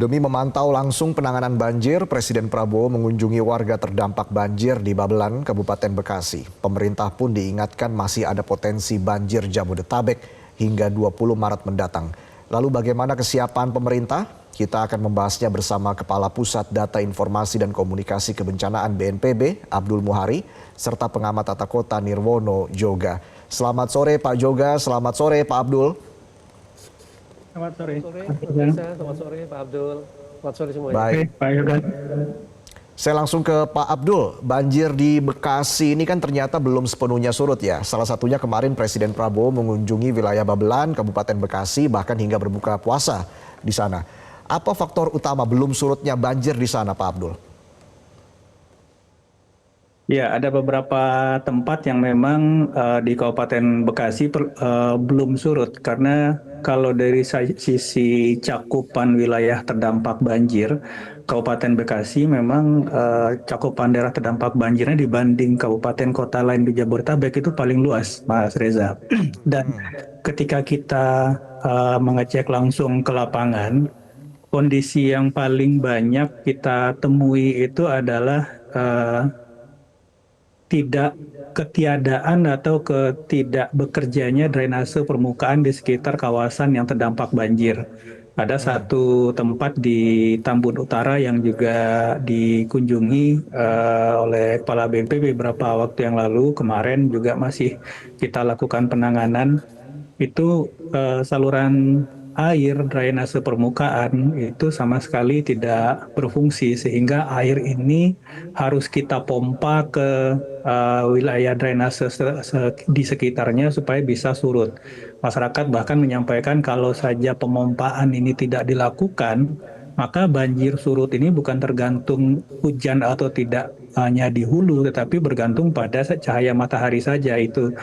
Demi memantau langsung penanganan banjir, Presiden Prabowo mengunjungi warga terdampak banjir di Babelan, Kabupaten Bekasi. Pemerintah pun diingatkan masih ada potensi banjir Jabodetabek hingga 20 Maret mendatang. Lalu bagaimana kesiapan pemerintah? Kita akan membahasnya bersama Kepala Pusat Data Informasi dan Komunikasi Kebencanaan BNPB, Abdul Muhari, serta pengamat tata kota Nirwono Joga. Selamat sore Pak Joga, selamat sore Pak Abdul. Selamat sore. Selamat sore Pak Abdul. Selamat sore semuanya. Baik, Pak Yoga. saya langsung ke Pak Abdul. Banjir di Bekasi ini kan ternyata belum sepenuhnya surut ya. Salah satunya kemarin Presiden Prabowo mengunjungi wilayah Babelan, Kabupaten Bekasi, bahkan hingga berbuka puasa di sana. Apa faktor utama belum surutnya banjir di sana Pak Abdul? Ya, ada beberapa tempat yang memang di Kabupaten Bekasi belum surut karena kalau dari sisi cakupan wilayah terdampak banjir, Kabupaten Bekasi memang cakupan daerah terdampak banjirnya dibanding kabupaten kota lain di Jabodetabek itu paling luas, Mas Reza. Dan ketika kita mengecek langsung ke lapangan, kondisi yang paling banyak kita temui itu adalah tidak ketiadaan atau ketidak bekerjanya drainase permukaan di sekitar kawasan yang terdampak banjir. Ada satu tempat di Tambun Utara yang juga dikunjungi oleh Kepala BNPB beberapa waktu yang lalu, kemarin juga masih kita lakukan penanganan. Itu saluran air drainase permukaan itu sama sekali tidak berfungsi sehingga air ini harus kita pompa ke wilayah drainase di sekitarnya supaya bisa surut. Masyarakat bahkan menyampaikan kalau saja pemompaan ini tidak dilakukan, maka banjir surut ini bukan tergantung hujan atau tidak hanya di hulu, tetapi bergantung pada cahaya matahari saja itu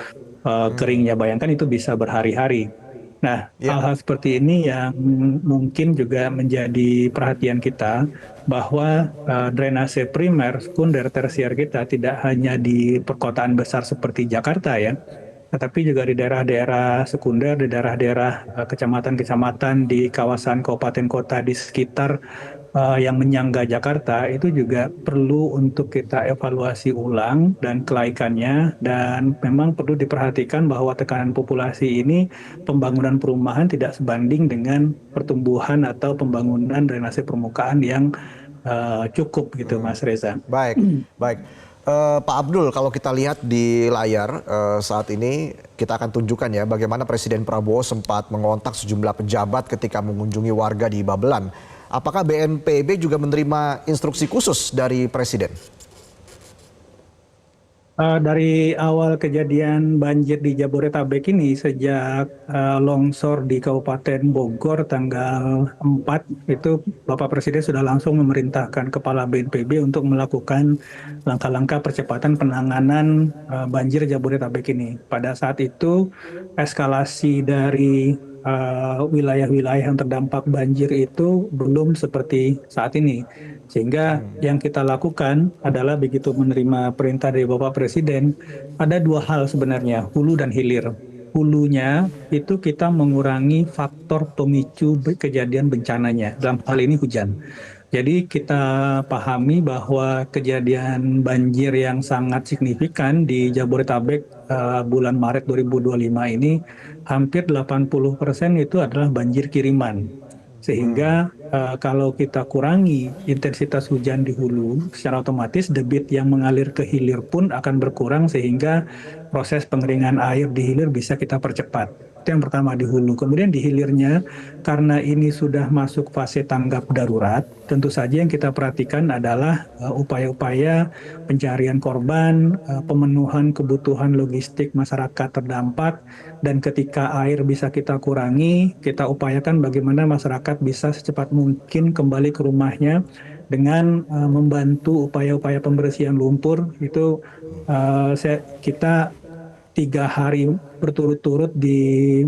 keringnya. Bayangkan itu bisa berhari-hari. Nah, hal-hal seperti ini yang mungkin juga menjadi perhatian kita bahwa drainase primer, sekunder, tersier kita tidak hanya di perkotaan besar seperti Jakarta ya, tetapi juga di daerah-daerah sekunder, di daerah-daerah kecamatan-kecamatan di kawasan kabupaten kota di sekitar yang menyangga Jakarta itu juga perlu untuk kita evaluasi ulang dan kelaikannya, dan memang perlu diperhatikan bahwa tekanan populasi ini pembangunan perumahan tidak sebanding dengan pertumbuhan atau pembangunan drainase permukaan yang cukup gitu Mas Reza. Baik, baik. Pak Abdul, kalau kita lihat di layar saat ini, kita akan tunjukkan ya bagaimana Presiden Prabowo sempat mengontak sejumlah pejabat ketika mengunjungi warga di Babelan. Apakah BNPB juga menerima instruksi khusus dari Presiden? Dari awal kejadian banjir di Jabodetabek ini, sejak longsor di Kabupaten Bogor tanggal 4, itu Bapak Presiden sudah langsung memerintahkan Kepala BNPB untuk melakukan langkah-langkah percepatan penanganan banjir Jabodetabek ini. Pada saat itu, eskalasi dari wilayah-wilayah yang terdampak banjir itu belum seperti saat ini. Sehingga yang kita lakukan adalah begitu menerima perintah dari Bapak Presiden, ada dua hal sebenarnya, hulu dan hilir. Hulunya itu kita mengurangi faktor pemicu kejadian bencananya, dalam hal ini hujan. Jadi kita pahami bahwa kejadian banjir yang sangat signifikan di Jabodetabek bulan Maret 2025 ini hampir 80% itu adalah banjir kiriman. Sehingga kalau kita kurangi intensitas hujan di hulu, secara otomatis debit yang mengalir ke hilir pun akan berkurang sehingga proses pengeringan air di hilir bisa kita percepat. Itu yang pertama di hulu. Kemudian di hilirnya, karena ini sudah masuk fase tanggap darurat, tentu saja yang kita perhatikan adalah upaya-upaya pencarian korban, pemenuhan kebutuhan logistik masyarakat terdampak, dan ketika air bisa kita kurangi, kita upayakan bagaimana masyarakat bisa secepat mungkin kembali ke rumahnya dengan membantu upaya-upaya pembersihan lumpur. Itu kita 3 hari berturut-turut di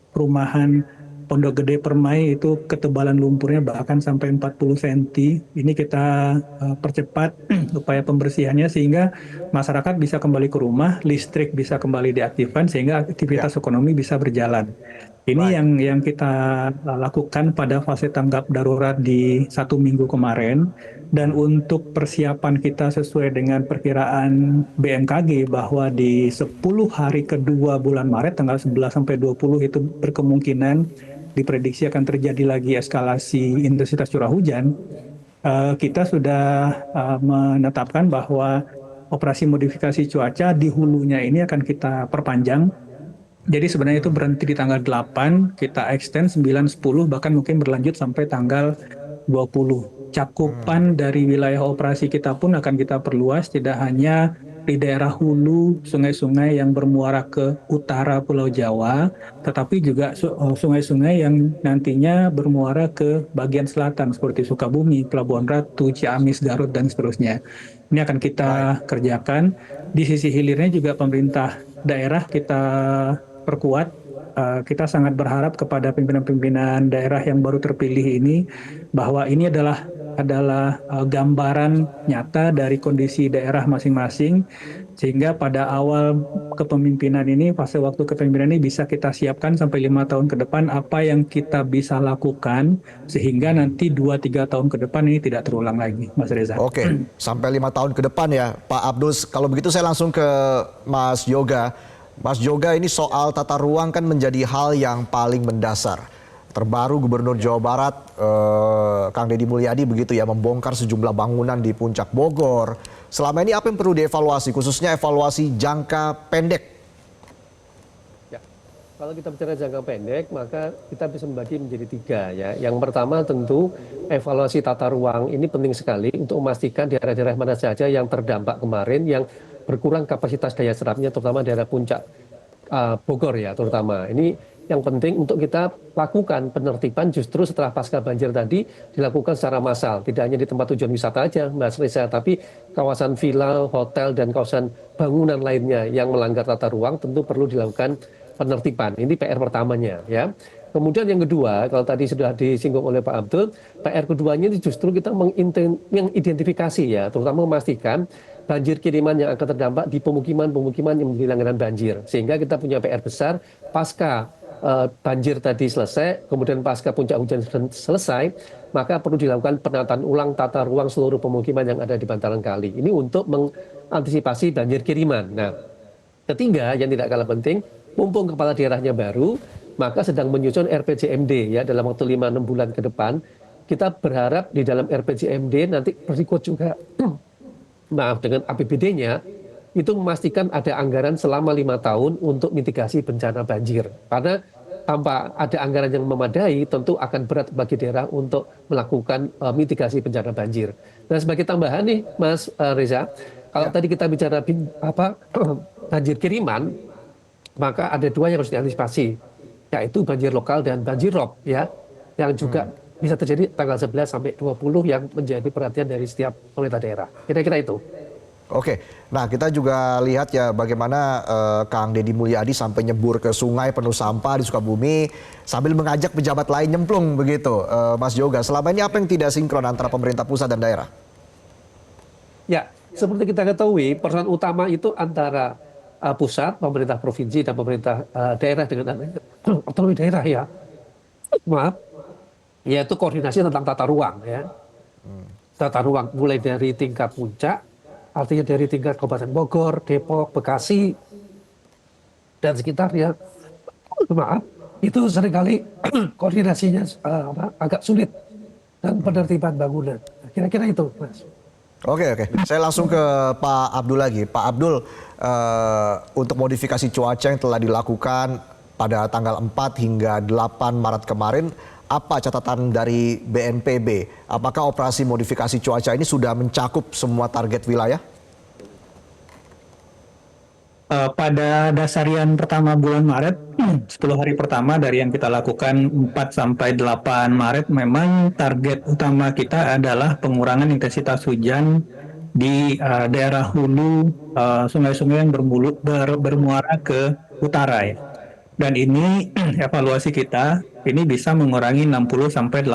perumahan Pondok Gede Permai itu ketebalan lumpurnya bahkan sampai 40 cm. Ini kita percepat upaya pembersihannya sehingga masyarakat bisa kembali ke rumah, listrik bisa kembali diaktifkan sehingga aktivitas ekonomi bisa berjalan. Ini yang kita lakukan pada fase tanggap darurat di 1 minggu kemarin. Dan untuk persiapan kita sesuai dengan perkiraan BMKG bahwa di 10 hari kedua bulan Maret tanggal 11 sampai 20 itu berkemungkinan diprediksi akan terjadi lagi eskalasi intensitas curah hujan. Kita sudah menetapkan bahwa operasi modifikasi cuaca di hulunya ini akan kita perpanjang. Jadi sebenarnya itu berhenti di tanggal 8, kita extend 9, 10, bahkan mungkin berlanjut sampai tanggal 20. Cakupan dari wilayah operasi kita pun akan kita perluas, tidak hanya di daerah hulu, sungai-sungai yang bermuara ke utara Pulau Jawa, tetapi juga sungai-sungai yang nantinya bermuara ke bagian selatan seperti Sukabumi, Pelabuhan Ratu, Ciamis, Garut, dan seterusnya. Ini akan kita kerjakan. Di sisi hilirnya juga pemerintah daerah kita perkuat. Kita sangat berharap kepada pimpinan-pimpinan daerah yang baru terpilih ini bahwa ini adalah gambaran nyata dari kondisi daerah masing-masing sehingga pada awal kepemimpinan ini, fase waktu kepemimpinan ini bisa kita siapkan sampai 5 tahun ke depan apa yang kita bisa lakukan sehingga nanti 2-3 tahun ke depan ini tidak terulang lagi, Mas Reza. Oke, sampai 5 tahun ke depan ya Pak Abdul. Kalau begitu saya langsung ke Mas Yoga. Mas Yoga, ini soal tata ruang kan menjadi hal yang paling mendasar. Terbaru Gubernur Jawa Barat, Kang Deddy Mulyadi begitu ya, membongkar sejumlah bangunan di Puncak Bogor. Selama ini apa yang perlu dievaluasi, khususnya evaluasi jangka pendek? Ya, kalau kita bicara jangka pendek, maka kita bisa membagi menjadi 3 ya. Yang pertama tentu evaluasi tata ruang ini penting sekali untuk memastikan daerah-daerah mana saja yang terdampak kemarin, yang berkurang kapasitas daya serapnya, terutama daerah Puncak Bogor ya terutama. Ini yang penting untuk kita lakukan penertiban justru setelah pasca banjir tadi dilakukan secara massal. Tidak hanya di tempat tujuan wisata aja, Mas Reza, tapi kawasan villa, hotel, dan kawasan bangunan lainnya yang melanggar tata ruang tentu perlu dilakukan penertiban. Ini PR pertamanya ya. Kemudian yang kedua, kalau tadi sudah disinggung oleh Pak Abdul, PR keduanya itu justru kita mengidentifikasi ya, terutama memastikan banjir kiriman yang akan terdampak di pemukiman-pemukiman yang menjadi langganan banjir. Sehingga kita punya PR besar pasca banjir tadi selesai, kemudian pasca puncak hujan selesai, maka perlu dilakukan penataan ulang tata ruang seluruh pemukiman yang ada di bantaran kali. Ini untuk mengantisipasi banjir kiriman. Nah, ketiga yang tidak kalah penting, mumpung kepala daerahnya baru, maka sedang menyusun RPJMD ya dalam waktu 5-6 bulan ke depan. Kita berharap di dalam RPJMD nanti berikut juga maaf dengan APBD-nya itu memastikan ada anggaran selama 5 tahun untuk mitigasi bencana banjir. Karena tanpa ada anggaran yang memadai tentu akan berat bagi daerah untuk melakukan mitigasi bencana banjir. Nah, sebagai tambahan nih Mas Reza, kalau tadi kita bicara banjir kiriman, maka ada 2 yang harus diantisipasi, yaitu banjir lokal dan banjir rob ya, yang juga bisa terjadi tanggal 11 sampai 20 yang menjadi perhatian dari setiap pemerintah daerah. Kira-kira itu. Oke, nah kita juga lihat ya bagaimana Kang Deddy Mulyadi sampai nyebur ke sungai penuh sampah di Sukabumi sambil mengajak pejabat lain nyemplung begitu. Mas Yoga, selama ini apa yang tidak sinkron antara pemerintah pusat dan daerah? Ya, seperti kita ketahui, peran utama itu antara pusat, pemerintah provinsi dan pemerintah daerah dengan otonomi daerah ya. Maaf, yaitu koordinasi tentang tata ruang ya. Tata ruang mulai dari tingkat puncak, artinya dari tingkat Kabupaten Bogor, Depok, Bekasi, dan sekitarnya. Maaf, itu seringkali koordinasinya agak sulit dan penertiban bangunan. Kira-kira itu, Mas. Oke. Saya langsung ke Pak Abdul lagi. Pak Abdul, untuk modifikasi cuaca yang telah dilakukan pada tanggal 4 hingga 8 Maret kemarin, apa catatan dari BNPB? Apakah operasi modifikasi cuaca ini sudah mencakup semua target wilayah? Pada dasarian pertama bulan Maret, 10 hari pertama dari yang kita lakukan 4 sampai 8 Maret, memang target utama kita adalah pengurangan intensitas hujan di daerah hulu sungai-sungai yang bermuara ke utara ya. Dan ini evaluasi kita ini bisa mengurangi 60-80%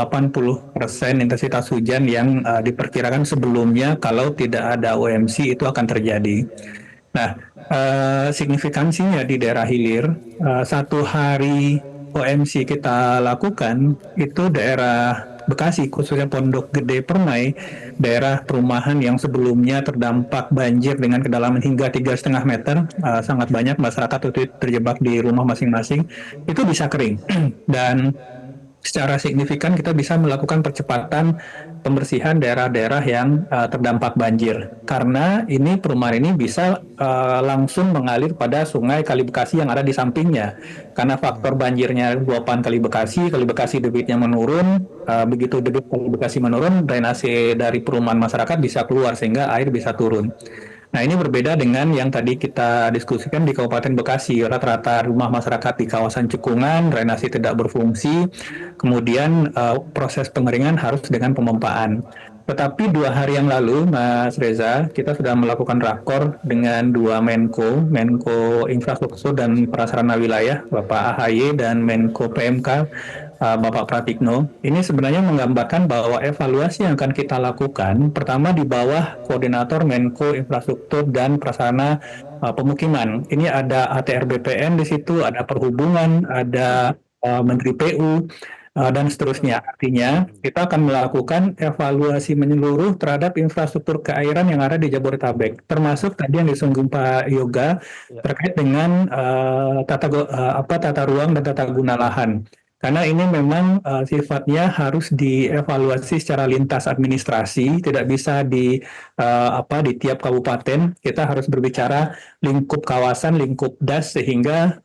intensitas hujan yang diperkirakan sebelumnya kalau tidak ada OMC itu akan terjadi. Nah, signifikansinya di daerah hilir, satu hari OMC kita lakukan, itu daerah Bekasi, khususnya Pondok Gede Permai, daerah perumahan yang sebelumnya terdampak banjir dengan kedalaman hingga 3,5 meter, sangat banyak masyarakat itu terjebak di rumah masing-masing, itu bisa kering. Dan secara signifikan kita bisa melakukan percepatan pembersihan daerah-daerah yang terdampak banjir. Karena ini perumahan ini bisa langsung mengalir pada sungai Kali Bekasi yang ada di sampingnya. Karena faktor banjirnya luapan Kali Bekasi debitnya menurun, begitu debit Kali Bekasi menurun, drainase dari perumahan masyarakat bisa keluar sehingga air bisa turun. Nah, ini berbeda dengan yang tadi kita diskusikan di Kabupaten Bekasi. Rata-rata rumah masyarakat di kawasan cekungan, drainasi tidak berfungsi, kemudian proses pengeringan harus dengan pemompaan. Tetapi 2 hari yang lalu, Mas Reza, kita sudah melakukan rakor dengan 2 Menko Infrastruktur dan Prasarana Wilayah, Bapak AHY, dan Menko PMK, Bapak Pratikno. Ini sebenarnya menggambarkan bahwa evaluasi yang akan kita lakukan, pertama di bawah koordinator Menko Infrastruktur dan Prasarana Pemukiman. Ini ada ATR BPN di situ, ada Perhubungan, ada Menteri PU, dan seterusnya. Artinya, kita akan melakukan evaluasi menyeluruh terhadap infrastruktur keairan yang ada di Jabodetabek, termasuk tadi yang disinggung Pak Yoga terkait dengan tata ruang dan tata guna lahan. Karena ini memang sifatnya harus dievaluasi secara lintas administrasi, tidak bisa di tiap kabupaten. Kita harus berbicara lingkup kawasan, lingkup das, sehingga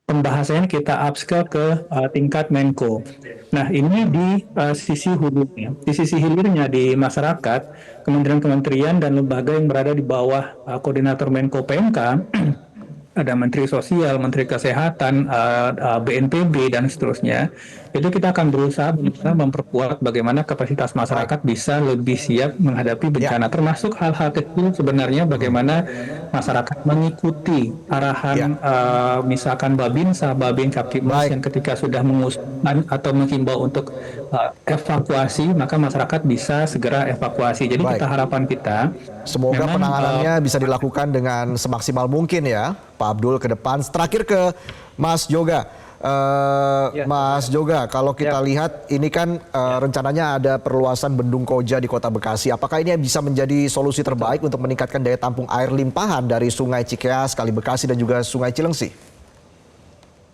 pembahasannya kita upscale ke tingkat Menko. Nah, ini di sisi hulurnya. Di sisi hilirnya di masyarakat, kementerian-kementerian dan lembaga yang berada di bawah koordinator Menko PMK, ada Menteri Sosial, Menteri Kesehatan, BNPB, dan seterusnya. Itu kita akan berusaha memperkuat bagaimana kapasitas masyarakat bisa lebih siap menghadapi bencana. Termasuk hal-hal kecil sebenarnya bagaimana masyarakat mengikuti arahan misalkan Babinsa, Babin Kaptibmas yang ketika sudah mengusulkan atau menghimbau untuk evakuasi, maka masyarakat bisa segera evakuasi. Jadi harapan kita, semoga penanganannya bisa dilakukan dengan semaksimal mungkin ya, Pak Abdul, ke depan. Terakhir ke Mas Yoga. Mas Yoga, kalau kita lihat ini kan rencananya ada perluasan Bendung Koja di Kota Bekasi. Apakah ini bisa menjadi solusi terbaik untuk meningkatkan daya tampung air limpahan dari Sungai Cikeas, Kali Bekasi, dan juga Sungai Cilengsi?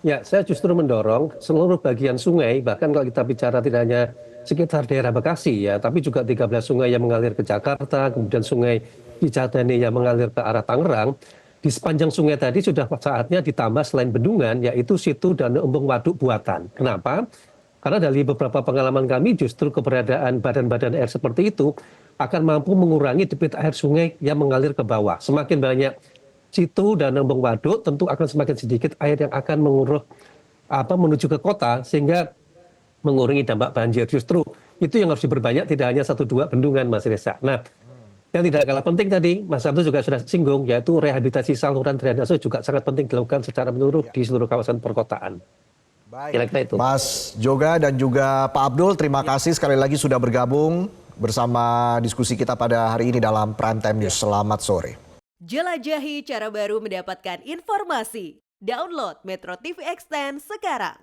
Ya, saya justru mendorong seluruh bagian sungai, bahkan kalau kita bicara tidak hanya sekitar daerah Bekasi ya, tapi juga 13 sungai yang mengalir ke Jakarta, kemudian sungai Cisadane yang mengalir ke arah Tangerang. Di sepanjang sungai tadi sudah saatnya ditambah selain bendungan, yaitu situ dan embung waduk buatan. Kenapa? Karena dari beberapa pengalaman kami justru keberadaan badan-badan air seperti itu akan mampu mengurangi debit air sungai yang mengalir ke bawah. Semakin banyak situ dan embung waduk, tentu akan semakin sedikit air yang akan menuju ke kota, sehingga mengurangi dampak banjir. Justru itu yang harus diperbanyak, tidak hanya 1-2 bendungan, Mas Reza. Nah, yang tidak kalah penting tadi, Mas Abdul juga sudah singgung, yaitu rehabilitasi saluran drainase juga sangat penting dilakukan secara menyeluruh di seluruh kawasan perkotaan. Baik, itu. Mas Yoga dan juga Pak Abdul, terima kasih sekali lagi sudah bergabung bersama diskusi kita pada hari ini dalam Prime Time News. Selamat sore. Jelajahi cara baru mendapatkan informasi. Download Metro TV Extend sekarang.